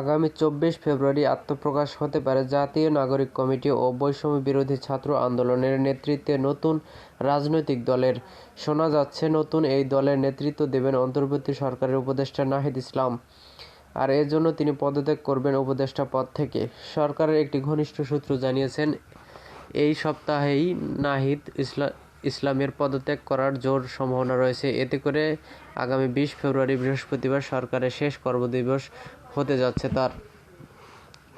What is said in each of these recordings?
আগামী 24 ফেব্রুয়ারি আত্মপ্রকাশ হতে পারে জাতীয় নাগরিক কমিটি ও বৈষম্য বিরোধী ছাত্র আন্দোলনের নেতৃত্বে নতুন রাজনৈতিক দলের। শোনা যাচ্ছে নতুন এই দলের নেতৃত্ব দেবেন অন্তর্বর্তী সরকারের উপদেষ্টা নাহিদ ইসলাম। আর এজন্য তিনি পদত্যাগ করবেন উপদেষ্টা পদ থেকে। সরকারের একটি ঘনিষ্ঠ সূত্র জানিয়েছেন, এই সপ্তাহেই নাহিদ ইসলামের পদত্যাগ করার জোর সম্ভাবনা রয়েছে। এতে করে আগামী 20 ফেব্রুয়ারি বৃহস্পতিবার সরকারের শেষ কর্মদিবস হতে যাচ্ছে তার।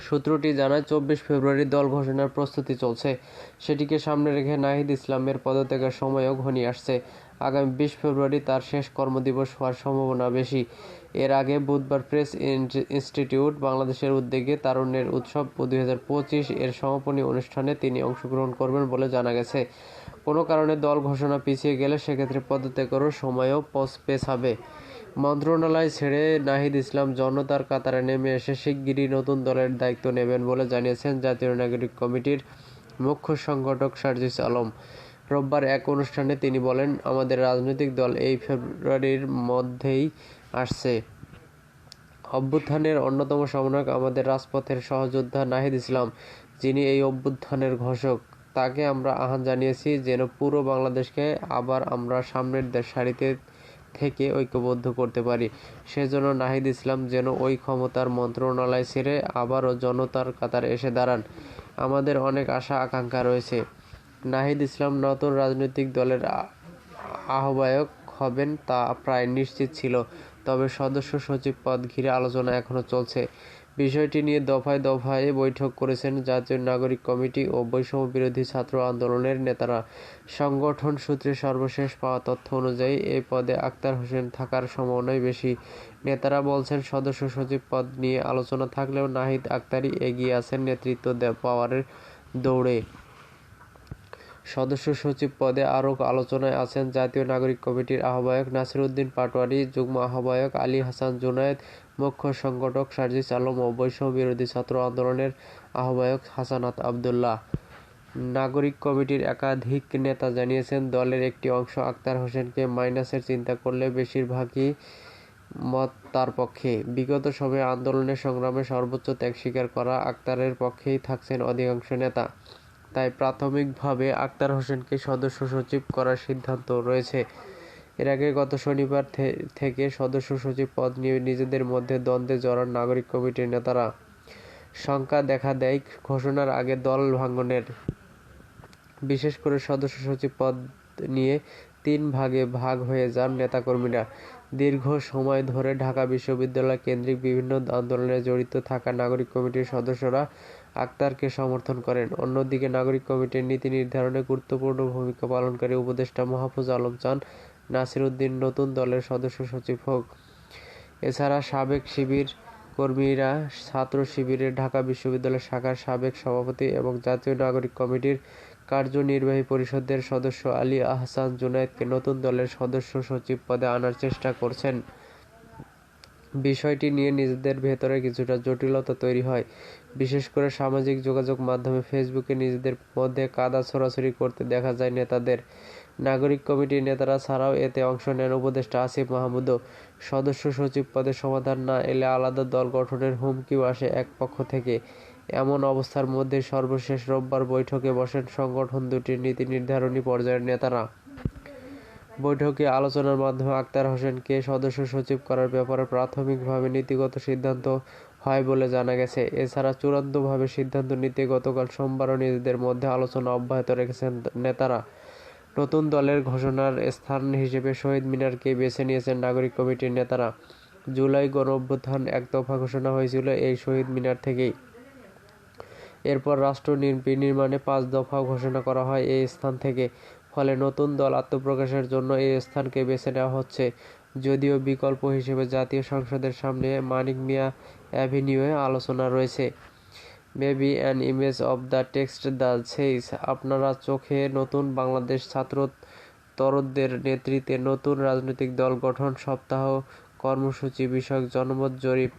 সূত্রটি জানায়, 24 ফেব্রুয়ারি দল ঘোষণার প্রস্তুতি চলছে। সেটিকে সামনে রেখে নাহিদ ইসলামের পদত্যাগের সময়ও ঘনিয়ে আসছে। আগামী 20 ফেব্রুয়ারি তার শেষ কর্মদিবস হওয়ার সম্ভাবনা বেশি। এর আগে বুধবার প্রেস ইনস্টিটিউট বাংলাদেশের উদ্যোগে তারুণ্যের উৎসব 2025 এর সমাপনী অনুষ্ঠানে তিনি অংশগ্রহণ করবেন বলে জানা গেছে। কোনো কারণে দল ঘোষণা পিছিয়ে গেলে সেক্ষেত্রে পদত্যাগেরও সময়ও পেছাবে। মন্ত্রণালয় ছেড়ে নাহিদ ইসলাম জনতার কাতারে নেমে এসে শিগগিরই নতুন দলের দায়িত্ব নেবেন বলে জানিয়েছেন জাতীয় নাগরিক কমিটির মুখ্য সংগঠক সার্জিস আলম। রোববার এক অনুষ্ঠানে তিনি বলেন, আমাদের রাজনৈতিক দল এই ফেব্রুয়ারির মধ্যেই আসছে। অভ্যুত্থানের অন্যতম সমন্বয়ক আমাদের রাজপথের সহযোদ্ধা নাহিদ ইসলাম, যিনি এই অভ্যুত্থানের ঘোষক। তাকে আমরা আহ্বান জানিয়েছি যেন পুরো বাংলাদেশকে আবার আমরা সামনের সারিতে থেকে ঐক্যবদ্ধ করতে পারি। সেজন্য নাহিদ ইসলাম যেন ওই ক্ষমতার মন্ত্রণালয় ছেড়ে আবারও জনতার কাতারে এসে দাঁড়ান। আমাদের অনেক আশা আকাঙ্ক্ষা রয়েছে। নাহিদ ইসলাম নতুন রাজনৈতিক দলের আহ্বায়ক হবেন তা প্রায় নিশ্চিত ছিল, তবে সদস্য সচিব পদ ঘিরে আলোচনা এখনো চলছে। বিষয়টি নিয়ে দফায় দফায় বৈঠক করেছেন জাতীয় নাগরিক কমিটি ও বৈষম্য বিরোধী ছাত্র আন্দোলনের নেতারা। সংগঠন সূত্রে সর্বশেষ পাওয়া তথ্য অনুযায়ী এই পদে আক্তার হোসেন থাকার সম্ভাবনাই বেশি। নেতারা বলছেন, সদস্য সচিব পদ নিয়ে আলোচনা থাকলেও নাহিদ আক্তারই এগিয়ে আছেন নেতৃত্ব পাওয়ার দৌড়ে। সদস্য সচিব পদে আরও আলোচনায় আছেন জাতীয় নাগরিক কমিটির আহ্বায়ক নাসির উদ্দিন পাটোয়ারি, যুগ্ম আহ্বায়ক আলী হাসান জুনায়েদ, মুখ্য সংগঠক সার্জিস আলম ও বৈষম্য বিরোধী ছাত্র আন্দোলনের আহ্বায়ক হাসানাত আবদুল্লাহ। নাগরিক কমিটির একাধিক নেতা জানিয়েছেন, দলের একটি অংশ আক্তার হোসেনকে মাইনাসের চিন্তা করলে বেশিরভাগই মত তার পক্ষে। বিগত সময়ে আন্দোলনের সংগ্রামে সর্বোচ্চ ত্যাগ স্বীকার করা আক্তারের পক্ষেই থাকছেন অধিকাংশ নেতা। তাই প্রাথমিকভাবে আক্তার হোসেনকে সদস্য সচিব করার সিদ্ধান্ত রয়েছে। এর আগে গত শনিবার থেকে সদস্য সচিব পদ নিয়ে নিজেদের মধ্যে দ্বন্দ্বে জড়ান নাগরিক কমিটির নেতারা। শঙ্কা দেখা দেয় ঘোষণার আগে দল ভাঙনের। বিশেষ করে সদস্য সচিব পদ নিয়ে 3 ভাগে ভাগ হয়ে যান নেতাকর্মীরা। দীর্ঘ সময় ধরে ঢাকা বিশ্ববিদ্যালয় কেন্দ্রিক বিভিন্ন আন্দোলনে জড়িত থাকা নাগরিক কমিটির সদস্যরা আক্তারকে সমর্থন করেন। অন্যদিকে নাগরিক কমিটির নীতি নির্ধারণে গুরুত্বপূর্ণ ভূমিকা পালনকারী উপদেষ্টা মাহফুজ আলম চান নাসির উদ্দিন নতুন দলের সদস্য সচিব হোক। এছাড়া সাবেক শিবির কর্মীরা ছাত্র শিবিরের ঢাকা বিশ্ববিদ্যালয় শাখার সাবেক সভাপতি এবং জাতীয় নাগরিক কমিটির কার্যনির্বাহী পরিষদের সদস্য আলী আহসান জুনায়েদকে নতুন দলের সদস্য সচিব পদে আনার চেষ্টা করছেন। বিষয়টি নিয়ে নিজেদের ভেতরে কিছুটা জটিলতা তৈরি হয়। বিশেষ করে সামাজিক যোগাযোগ মাধ্যমে ফেসবুকে নিজেদের মধ্যে কাদা ছোড়াছুড়ি করতে দেখা যায় নেতাদের। নাগরিক কমিটির নেতারা ছাড়াও এতে অংশ নেন উপদেষ্টা আসিফ মাহমুদও। সদস্য সচিব পদে সমাধান না এলে আলাদা দল গঠনের হুমকিও আসে এক পক্ষ থেকে। এমন অবস্থার মধ্যে সর্বশেষ রোববার বৈঠকে বসেন সংগঠন দুটির নীতি নির্ধারণী পর্যায়ের নেতারা। বৈঠকে আলোচনার মাধ্যমে আক্তার হোসেনকে সদস্য সচিব করার ব্যাপারে প্রাথমিকভাবে নীতিগত সিদ্ধান্ত হয় বলে জানা গেছে। এছাড়া চূড়ান্তভাবে সিদ্ধান্ত নিতে গতকাল সোমবারও নিজেদের মধ্যে আলোচনা অব্যাহত রেখেছেন নেতারা। নতুন দলের ঘোষণার স্থান হিসেবে শহীদ মিনারকে বেছে নিয়েছেন নাগরিক কমিটির নেতারা। জুলাই গণঅভ্যুত্থান একদফা ঘোষণা হয়েছিল এই শহীদ মিনার থেকেই। এরপর রাষ্ট্র বিনির্মাণে 5 দফা ঘোষণা করা হয় এই স্থান থেকে। ফলে নতুন দল আত্মপ্রকাশের জন্য এই স্থানকে বেছে নেওয়া হচ্ছে। যদিও বিকল্প হিসেবে জাতীয় সংসদের সামনে মানিক মিয়া অ্যাভিনিউয়ে আলোচনা রয়েছে। Maybe an image of the text the says, আপনারা চোখে নতুন বাংলাদেশ ছাত্র তরুণদের নেতৃত্বে নতুন রাজনৈতিক দল গঠন সপ্তাহ কর্মসূচি বিষয়ক জনমত জরিপ।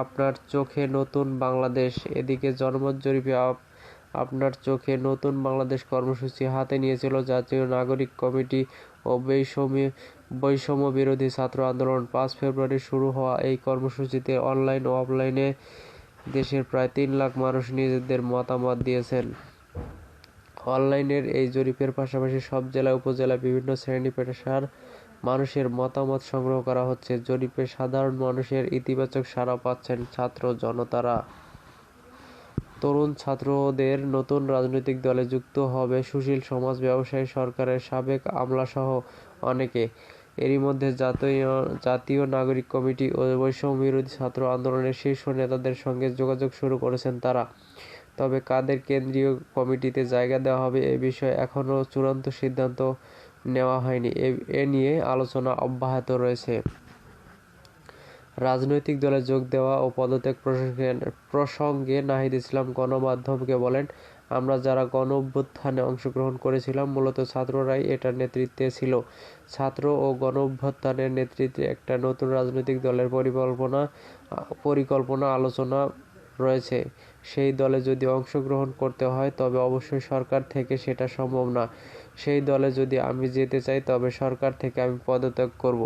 আপনার চোখে নতুন বাংলাদেশ। এদিকে জনমত জরিপে আপনার চোখে নতুন বাংলাদেশ কর্মসূচি হাতে নিয়েছিল জাতীয় নাগরিক কমিটি ও বৈষম্য বৈষম্য বিরোধী ছাত্র আন্দোলন 5 ফেব্রুয়ারি শুরু হওয়া এই কর্মসূচিতে অনলাইন ও অফলাইনে দেশের প্রায় 3 লাখ মানুষ নিজেদের মতামত দিয়েছেন। অনলাইনের এই জরিপের পাশাপাশি সব জেলা উপজেলায় বিভিন্ন শ্রেণী পেশার মানুষের মতামত সংগ্রহ করা হচ্ছে। জরিপে সাধারণ মানুষের ইতিবাচক সাড়া পাচ্ছেন ছাত্র জনতারা। তরুণ ছাত্রদের নতুন রাজনৈতিক দলে যুক্ত হবে সুশীল সমাজ, ব্যবসায়ী, সরকারের সাবেক আমলাসহ অনেকে। এরই মধ্যে জাতীয় নাগরিক কমিটি ও বৈষম্য বিরোধী ছাত্র আন্দোলনের শীর্ষ নেতাদের সঙ্গে যোগাযোগ শুরু করেছেন তারা। তবে কাদের কেন্দ্রীয় কমিটিতে জায়গা দেওয়া হবে এ বিষয়ে এখনও চূড়ান্ত সিদ্ধান্ত নেওয়া হয়নি। এ নিয়ে আলোচনা অব্যাহত রয়েছে। রাজনৈতিক দলে যোগ দেওয়া ও পদত্যাগ প্রসঙ্গে নাহিদ ইসলাম গণমাধ্যমকে বলেন, আমরা যারা গণ-অভ্যুত্থানে অংশগ্রহণ করেছিলাম মূলত ছাত্ররাই এটার নেতৃত্বে ছিল। ছাত্র ও গণ-অভ্যুত্থানের নেতৃত্বে একটা নতুন রাজনৈতিক দলের পরিকল্পনা আলোচনা রয়েছে। সেই দলে যদি অংশগ্রহণ করতে হয় তবে অবশ্যই সরকার থেকে সেটা সম্ভব না। সেই দলে যদি আমি যেতে চাই তবে সরকার থেকে আমি পদত্যাগ করব।